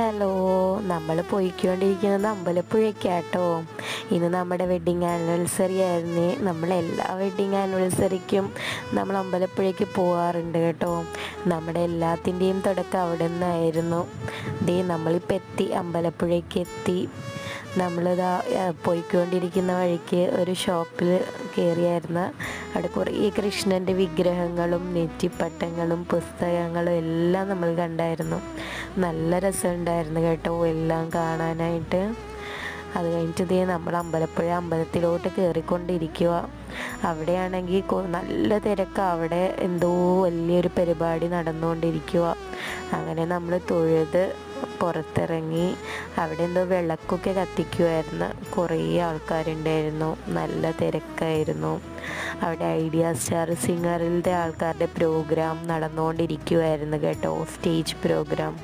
Hello, നമ്മൾ പോയിക്കൊണ്ടിരിക്കുന്നത് അമ്പലപ്പുഴയ്ക്കാട്ടോ. ഇന്ന് നമ്മുടെ വെഡ്ഡിങ് ആനിവേഴ്സറി ആയിരുന്നേ. നമ്മളെല്ലാ വെഡ്ഡിങ് ആനിവേഴ്സറിക്കും നമ്മൾ അമ്പലപ്പുഴയ്ക്ക് പോകാറുണ്ട് കേട്ടോ. നമ്മുടെ എല്ലാത്തിൻ്റെയും തുടക്കം അവിടെ നിന്നായിരുന്നു. നമ്മളിപ്പോൾ എത്തി, അമ്പലപ്പുഴയ്ക്ക് എത്തി. നമ്മളിതാ പോയിക്കൊണ്ടിരിക്കുന്ന വഴിക്ക് ഒരു ഷോപ്പിൽ കയറിയായിരുന്നു. അവിടെ കുറേ കൃഷ്ണൻ്റെ വിഗ്രഹങ്ങളും നെറ്റിപ്പട്ടങ്ങളും പുസ്തകങ്ങളും എല്ലാം നമ്മൾ കണ്ടായിരുന്നു. നല്ല രസമുണ്ടായിരുന്നു കേട്ടോ എല്ലാം കാണാനായിട്ട്. അത് കഴിഞ്ഞിട്ട് നമ്മൾ അമ്പലപ്പുഴ അമ്പലത്തിലോട്ട് കയറിക്കൊണ്ടിരിക്കുക. അവിടെയാണെങ്കിൽ നല്ല തിരക്കാണ്. അവിടെ എന്തോ വലിയൊരു പരിപാടി നടന്നുകൊണ്ടിരിക്കുക. അങ്ങനെ നമ്മൾ തൊഴുത് പുറത്തിറങ്ങി. അവിടെ എന്തോ വിളക്കൊക്കെ കത്തിക്കുമായിരുന്നു. കുറേ ആൾക്കാരുണ്ടായിരുന്നു, നല്ല തിരക്കായിരുന്നു. അവിടെ ഐഡിയ സ്റ്റാർ സിംഗറിൻ്റെ ആൾക്കാരുടെ പ്രോഗ്രാം നടന്നുകൊണ്ടിരിക്കുമായിരുന്നു കേട്ടോ, സ്റ്റേജ് പ്രോഗ്രാം.